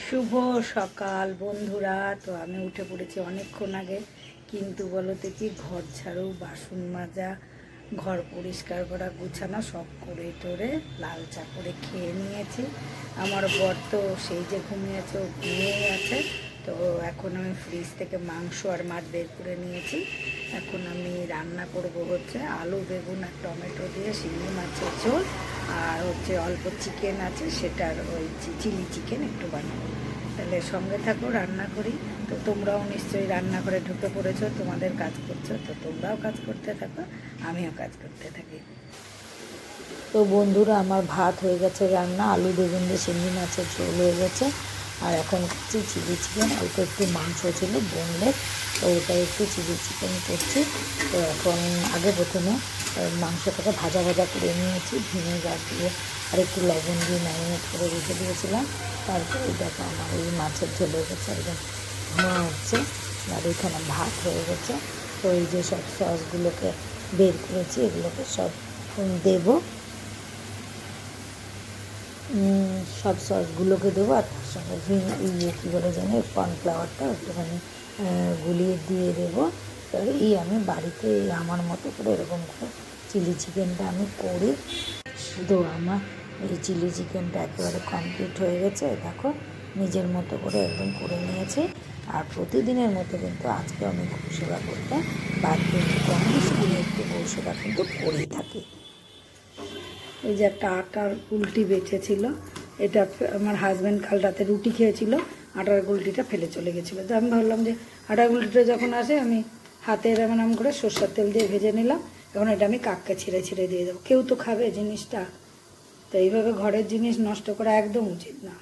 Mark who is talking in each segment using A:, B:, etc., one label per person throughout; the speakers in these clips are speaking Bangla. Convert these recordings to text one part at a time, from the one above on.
A: শুভ সকাল বন্ধুরা। তো আমি উঠে পড়েছি অনেকক্ষণ আগে, কিন্তু বলতে কি ঘর ঝাড়ু, বাসন মাজা, ঘর পরিষ্কার করা, গুছানো সব করে টোরে লাল চা করে খেয়ে নিয়েছি। আমার বর তো সেই যে ঘুমিয়েছে, ও ঘুমিয়ে আছে। তো এখন আমি ফ্রিজ থেকে মাংস আর মাছ বের করে নিয়েছি। এখন আমি রান্না করব হচ্ছে আলু, বেগুন আর টমেটো দিয়ে শিঙি মাছের ঝোল, আর হচ্ছে অল্প চিকেন আছে, সেটার ওই চিলি চিকেন একটু বানাবো। তাহলে সঙ্গে থাকো, রান্না করি। তো তোমরাও নিশ্চয়ই রান্না করে ঢুকে পড়েছো, তোমাদের কাজ করছো, তো তোমরাও কাজ করতে থাকো, আমিও কাজ করতে থাকি। তো বন্ধুরা, আমার ভাত হয়ে গেছে রান্না, আলু বেগুন দিয়ে শিঙি মাছের ঝোল হয়ে গেছে। আর এখন করছি চিলি চিকেন, অল্প একটু মাংস ছিল বোনলেস, তো ওটা একটু চিলি চিকেন করছি। তো এখন আগে প্রথমে মাংসটাকে ভাজা ভাজা করে নিয়েছি, ভিনেগার দিয়ে আর একটু লবণ দিয়ে ম্যারিনেট করে রেখে দিয়েছিলাম। তারপরে দেখো আমার এই মাছের ঝোল হয়ে গেছে, একদম ধোঁয়া হচ্ছে, আর এখানে ভাত হয়ে গেছে। তো এই যে সব সসগুলোকে বের করেছি, এগুলোকে সব দেবো, সব সসগুলোকে দেবো। আর তার সঙ্গে কী করে জানি কর্নফ্লাওয়ারটা একটুখানি গুলিয়ে দিয়ে দেবো। এই আমি বাড়িতে আমার মতো করে এরকম করে চিলি চিকেনটা আমি করি। তো আমার এই চিলি চিকেনটা একেবারে কমপ্লিট হয়ে গেছে, দেখো নিজের মতো করে একদম করে নিয়েছি। আর প্রতিদিনের মতো কিন্তু আজকে আমি গৌ সেবা করতে বাদ দিই, কম বেশি দিনে একটু গৌ সেবা কিন্তু করেই থাকি। এই যে একটা আটার গুলটি বেঁচেছিল, এটা আমার হাজব্যান্ড কাল রাতে রুটি খেয়েছিল, আটার গুলটিটা ফেলে চলে গেছিলো। তো আমি ভাবলাম যে আটার গুলটিটা যখন আসে আমি হাতে এরম করে সরষের তেল দিয়ে ভেজে নিলাম। এখন এটা আমি কাককে ছিঁড়ে ছিঁড়ে দিয়ে দেবো, কেউ তো খাবে জিনিসটা। তো এইভাবে ঘরের জিনিস নষ্ট করা একদম উচিত না।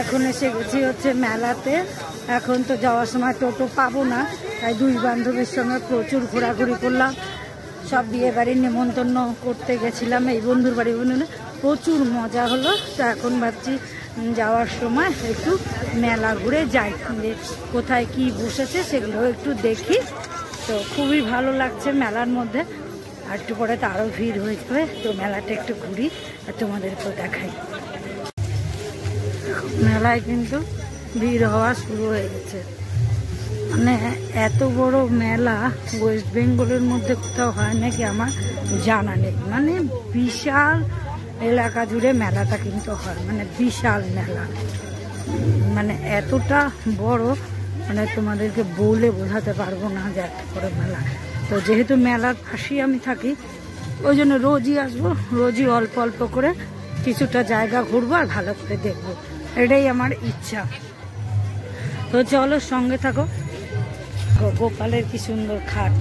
A: এখন এসে গেছি হচ্ছে মেলাতে। এখন তো যাওয়ার সময় টোটো পাবো না, তাই দুই বান্ধবীর সঙ্গে প্রচুর ঘোরাঘুরি করলাম। সব বিয়ে বাড়ির নেমন্তন্ন করতে গেছিলাম, এই বন্ধুর বাড়ি বন্ধু, প্রচুর মজা হলো। তো এখন ভাবছি যাওয়ার সময় একটু মেলা ঘুরে যাই, যে কোথায় কি বসেছে সেগুলো একটু দেখি। তো খুবই ভালো লাগছে মেলার মধ্যে, আর একটু পরে তো আরও ভিড় হয়ে যাবে। তো মেলাটা একটু ঘুরি আর তোমাদেরকেও দেখাই। মেলায় কিন্তু ভিড় হওয়া শুরু হয়ে গেছে, মানে এত বড় মেলা ওয়েস্ট বেঙ্গলের মধ্যে কোথাও হয় নাকি আমার জানা নেই। মানে বিশাল এলাকা জুড়ে মেলাটা কিন্তু হয়, মানে বিশাল মেলা, মানে এতটা বড়, মানে তোমাদেরকে বলে বোঝাতে পারবো না যে এত বড় মেলা। তো যেহেতু মেলার পাশেই আমি থাকি, ওই জন্য রোজই আসবো, রোজই অল্প অল্প করে কিছুটা জায়গা ঘুরবো আর ভালো করে দেখবো, এটাই আমার ইচ্ছা। তো চলো সঙ্গে থাকো। গোপালের কি সুন্দর খাট,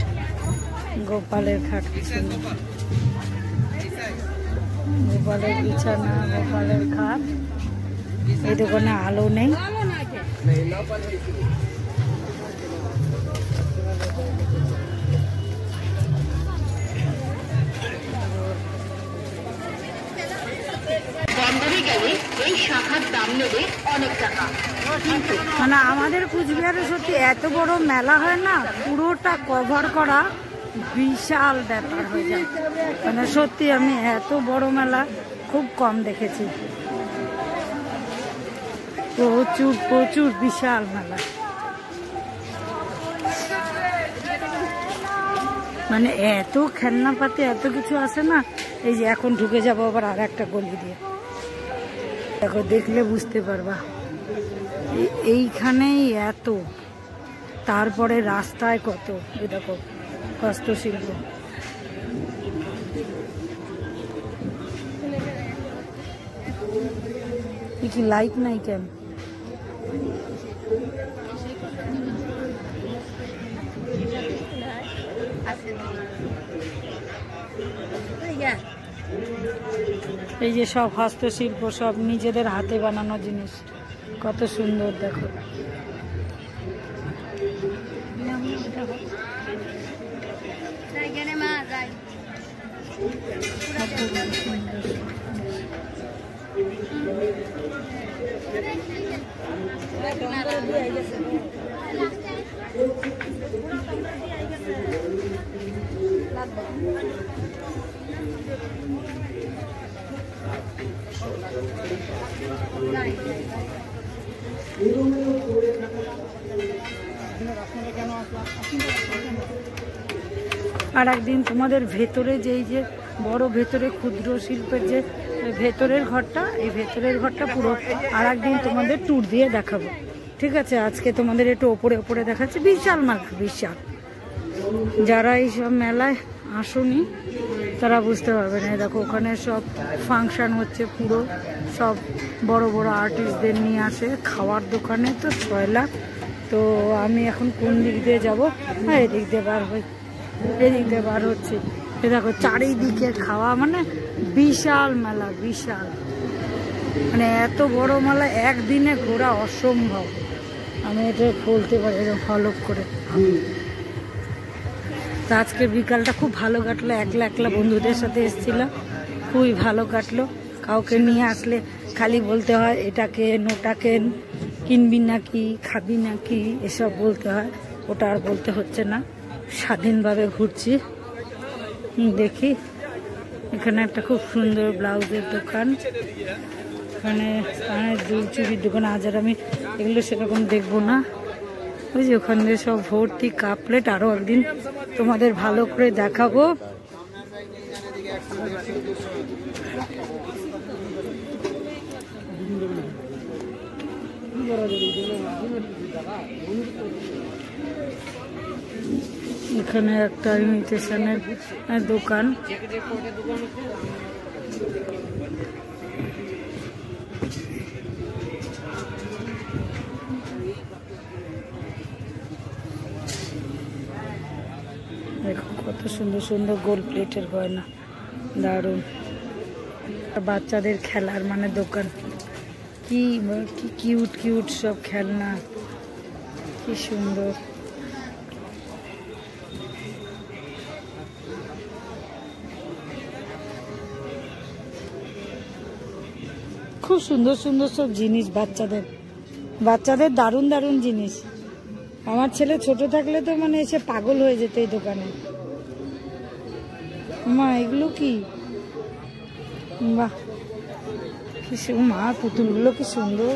A: গোপালের খাট কি সুন্দর, গোপালের বিছানা, গোপালের খাট। এই দোকানে আলো নেই। মানে আমাদের কুচবিহারে সত্যি এত বড় মেলা হয় না, পুরোটা কভার করা বিশাল ব্যাপার হয়ে যায়। মানে সত্যি আমি এত বড় মেলা খুব কম দেখেছি, প্রচুর প্রচুর বিশাল মেলা। মানে এত খেলনাপাতি এত কিছু আছে না। এই যে এখন ঢুকে যাবো আবার আর একটা গলি দিয়ে, দেখো দেখলে বুঝতে পারবা এইখানেই এত, তারপরে রাস্তায় কত, এ দেখো হস্তশিল্প। কি লাইট নাই কেন? এই যে সব হস্তশিল্প, সব নিজেদের হাতে বানানো জিনিস, কত সুন্দর দেখো। আর একদিন তোমাদের ভেতরে যেই যে বড় ভেতরে ক্ষুদ্র শিল্পের যে ভেতরের ঘরটা, এই ভেতরের ঘরটা পুরো আর একদিন তোমাদের ট্যুর দিয়ে দেখাবো, ঠিক আছে? আজকে তোমাদের একটু ওপরে ওপরে দেখাচ্ছি। বিশাল মেলা, বিশাল। যারা এইসব মেলায় আসুনি তারা বুঝতে পারবে না। দেখো ওখানে সব ফাংশন হচ্ছে, পুরো সব বড় বড় আর্টিস্টদের নিয়ে আসে। খাওয়ার দোকানে তো 6 লাখ। তো আমি এখন কোন দিক দিয়ে যাবো? হ্যাঁ, এদিক দিয়ে বার হই, এদিক দিয়ে বার হচ্ছে। দেখো চারিদিকে খাওয়া, মানে বিশাল মেলা, বিশাল। মানে এত বড় মেলা একদিনে ঘোরা অসম্ভব। আমি এটা বলতে পারি এরকম হলক করে। তো আজকে বিকালটা খুব ভালো কাটলো। একলা একলা বন্ধুদের সাথে এসেছিলাম, খুবই ভালো কাটলো। কাউকে নিয়ে আসলে খালি বলতে হয় এটা কেন ওটা কেন, কিনবি নাকি খাবি নাকি এসব বলতে হয়। ওটা আর বলতে হচ্ছে না, স্বাধীনভাবে ঘুরছি। দেখি এখানে একটা খুব সুন্দর ব্লাউজের দোকান, এখানে দুল চুরির দোকান। আজ আর আমি এগুলো সেরকম দেখবো না। ওই যে ওখানে সব ভর্তি কাপ প্লেট। আরও একদিন তোমাদের ভালো করে দেখাবো। এখানে একটা ইমিটেশনের দোকান। দেখো কত সুন্দর সুন্দর গোল প্লেটের গয়না, দারুণ। বাচ্চাদের খেলার মানে দোকান, কি কি কিউট কিউট সব খেলনা, কি সুন্দর। খুব সুন্দর সুন্দর সব জিনিস বাচ্চাদের, বাচ্চাদের দারুণ দারুণ জিনিস। আমার ছেলে ছোট থাকলে তো মানে এসে পাগল হয়ে যেত এই দোকানে। মা এগুলো কি? বাহ, কি মা পুতুলগুলো কি সুন্দর।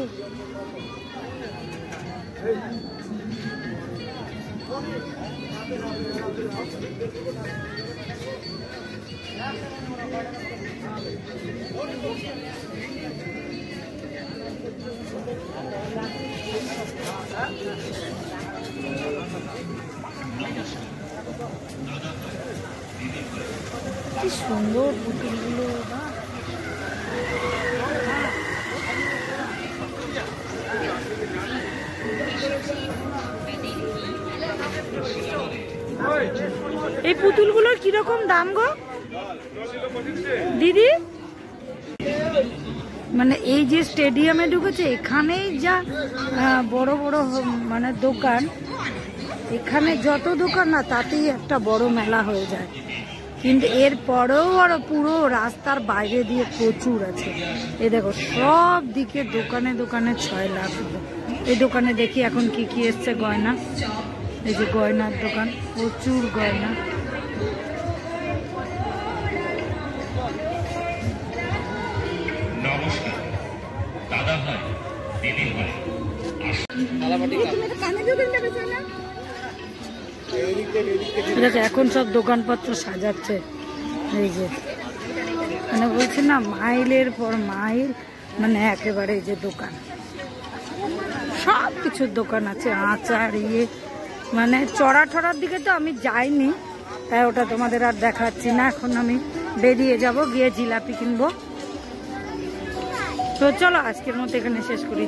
A: কি সুন্দর পুতুলগুলো। এই পুতুলগুলোর কিরকম দাম গো দিদি? মানে এই যে স্টেডিয়ামে ঢুকেছে, এখানেই যা বড় বড় মানে দোকান, এখানে যত দোকান না তাতেই একটা বড় মেলা হয়ে যায়। কিন্তু এর পরেও আরো পুরো রাস্তার বাইরে দিয়ে প্রচুর আছে। এই দেখো সব দিকে দোকানে দোকানে 6 লাখ। এই দোকানে দেখি এখন কি কি এসছে গয়না। এই যে গয়নার দোকান, প্রচুর গয়না। এখন সব দোকানপত্র সাজাচ্ছে। এই যে মানে বলছি না, মাইলের পর মাইল, মানে একেবারে এই যে দোকান, সব কিছুর দোকান আছে। আচার মানে চড়া ঠড়ার দিকে তো আমি যাইনি, তাই ওটা তোমাদের আর দেখাচ্ছি না। এখন আমি বেরিয়ে যাব, গিয়ে জিলাপি কিনবো। তো চলো আজকের মতো এখানে শেষ করি।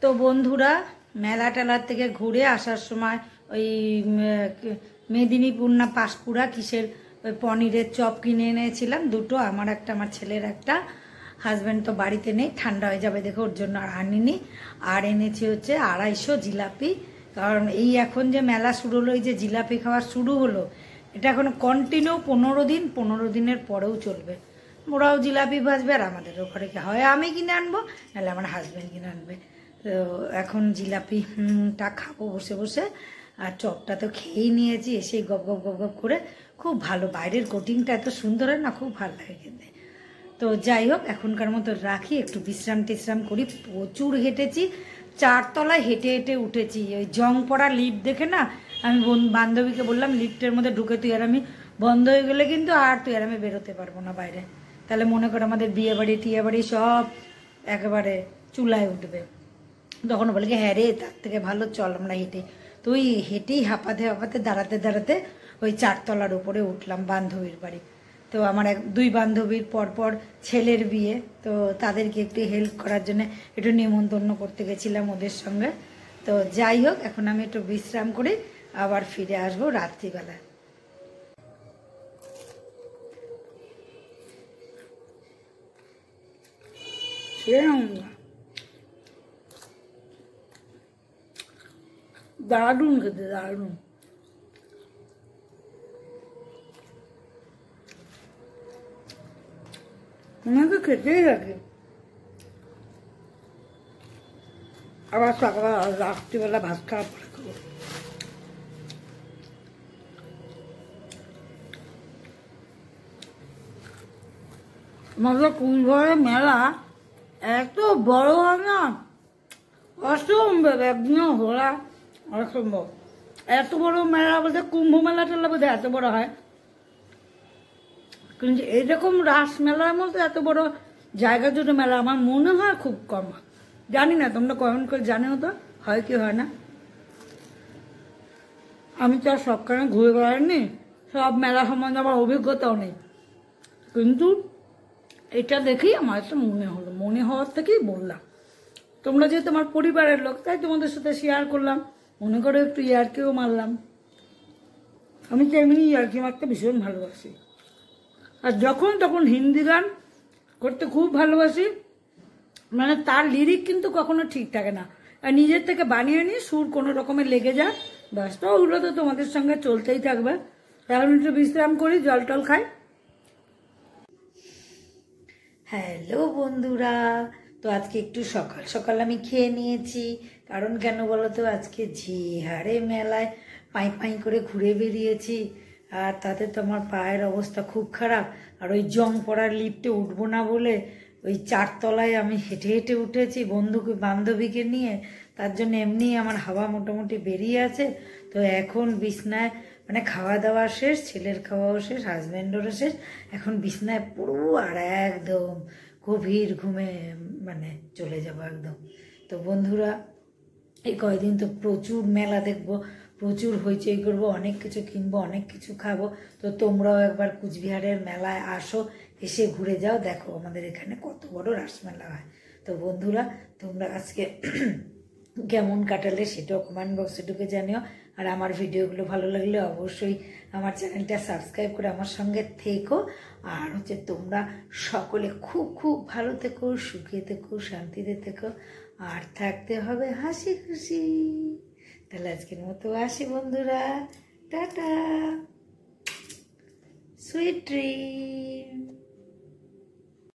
A: তো বন্ধুরা, মেলা টেলার থেকে ঘুরে আসার সময় ওই মেদিনীপুর না পাঁশকুড়া কিসের ওই পনিরের চপ কিনে এনেছিলাম দুটো, আমার একটা আমার ছেলের একটা। হাজব্যান্ড তো বাড়িতে নেই, ঠান্ডা হয়ে যাবে দেখো, ওর জন্য আর আনিনি। আর এনেছি হচ্ছে 250 জিলাপি। কারণ এই এখন যে মেলা শুরু হলো, এই যে জিলাপি খাওয়া শুরু হলো, এটা এখন কন্টিনিউ 15 দিন, 15 দিনের পরেও চলবে। ওরাও জিলাপি ভাজবে আর আমাদেরও ঘরে হয় আমি কিনে আনবো, নাহলে আমার হাজব্যান্ড কিনে আনবে। তো এখন জিলাপিটা খাবো বসে বসে। আর চপটা তো খেয়েই নিয়েছি, এসে গপ গপ গপ গপ করে। খুব ভালো, বাইরের কোটিংটা এত সুন্দর হয় না, খুব ভালো লাগে খেতে। তো যাই হোক, এখনকার মতো রাখি, একটু বিশ্রাম টিশ্রাম করি। প্রচুর হেঁটেছি, 4 তলায় হেঁটে হেঁটে উঠেছি। ওই জং পড়া লিফট দেখে না আমি বান্ধবীকে বললাম লিফটের মধ্যে ঢুকে তুই আর আমি বন্ধ হয়ে গেলে কিন্তু আর তুই আর আমি বেরোতে পারবো না বাইরে, তাহলে মনে কর আমাদের বিয়ে বাড়ি টিয়ে বাড়ি সব একেবারে চুলায় উঠবে। তখন বলে কি হ্যাঁ রে, তার থেকে ভালো চল আমরা হেঁটে। তো ওই হেঁটেই হাঁপাতে হাঁপাতে দাঁড়াতে দাঁড়াতে ওই 4 তলার উপরে উঠলাম বান্ধবীর বাড়ি। তো আমার 2 বান্ধবীর পরপর ছেলের বিয়ে, তো তাদেরকে একটু হেল্প করার জন্য একটু নিমন্ত্রণ করতে গেছিলাম ওদের সঙ্গে। তো যাই হোক, এখন আমি একটু বিশ্রাম করি, আবার ফিরে আসবো রাত্রিবেলায়। দারুণ খেতে, দারুণ। ওনাকে খেতেই রাখে, আবার সকাল রাত্রিবেলা ভাত খাওয়ার পরে খাবো। আমাদের কুলঘরের মেলা এত বড় হয় না, অসম্ভব, একদিনও ঘোরা অসম্ভব। এত বড় মেলা বলতে কুম্ভ মেলা টেলা বোধ এত বড় হয়, কিন্তু এইরকম রাস মেলার মধ্যে এত বড় জায়গা জুড়ে মেলা আমার মনে হয় খুব কম। জানি না, তোমরা কমেন্ট করে জানিও তো হয় কি হয় না। আমি তো আর সবখানে ঘুরে বেড়াইনি, সব মেলা সম্বন্ধে আমার অভিজ্ঞতাও নেই, কিন্তু এটা দেখেই আমার একটা মনে হলো, মনে হওয়ার থেকেই বললাম। তোমরা যেহেতু আমার পরিবারের লোক তাই তোমাদের সাথে শেয়ার করলাম, মনে করো একটু ইয়ার্কিও মারলাম। আমি তো এমনি ইয়ার্কি মারতে ভীষণ ভালোবাসি, আর যখন তখন হিন্দি গান করতে খুব ভালোবাসি। মানে তার লিরিক কিন্তু কখনো ঠিক থাকে না, আর নিজের থেকে বানিয়ে নিয়ে সুর কোনো রকমের লেগে যায়, ব্যাস। তো ওগুলো তো তোমাদের সঙ্গে চলতেই থাকবে। এখন একটু বিশ্রাম করি, জল টল খাই। হ্যালো বন্ধুরা, তো আজকে একটু সকাল সকাল আমি খেয়ে নিয়েছি, কারণ কেন বলো তো, আজকে ঝিহারে মেলায় পাই পাই করে ঘুরে বেরিয়েছি, আর তাতে তো আমার পায়ের অবস্থা খুব খারাপ। আর ওই জং পড়ার লিফটে উঠবো না বলে ওই 4 তলায় আমি হেঁটে হেঁটে উঠেছি বান্ধবীকে নিয়ে, তার জন্য এমনি আমার হাওয়া মোটামুটি বেরিয়ে আছে। তো এখন বিছনায়, মানে খাওয়া দাওয়া শেষ, ছেলের খাওয়াও শেষ, হাজব্যান্ডেরও শেষ, এখন বিছনায় পড়বো আর একদম গভীর ঘুমে মানে চলে যাবো একদম। তো বন্ধুরা, এই কয়দিন তো প্রচুর মেলা দেখবো, প্রচুর হইচই করবো, অনেক কিছু কিনবো, অনেক কিছু খাবো। তো তোমরাও একবার কুচবিহারের মেলায় আসো, এসে ঘুরে যাও, দেখো আমাদের এখানে কত বড় রাসমেলা হয়। তো বন্ধুরা, তোমরা আজকে কেমন কাটালে সেটাও কমেন্ট বক্সে ঢুকে জানিও। আর আমার ভিডিওগুলো ভালো লাগলে অবশ্যই আমার চ্যানেলটা সাবস্ক্রাইব করে আমার সঙ্গে থেকো। আর হচ্ছে তোমরা সকলে খুব খুব ভালো থেকো, সুখে থেকো, শান্তিতে থেকো, আর থাকতে হবে হাসি খুশি। তাহলে আজকের মতো আসি বন্ধুরা, টাটা, সুইট ড্রিম।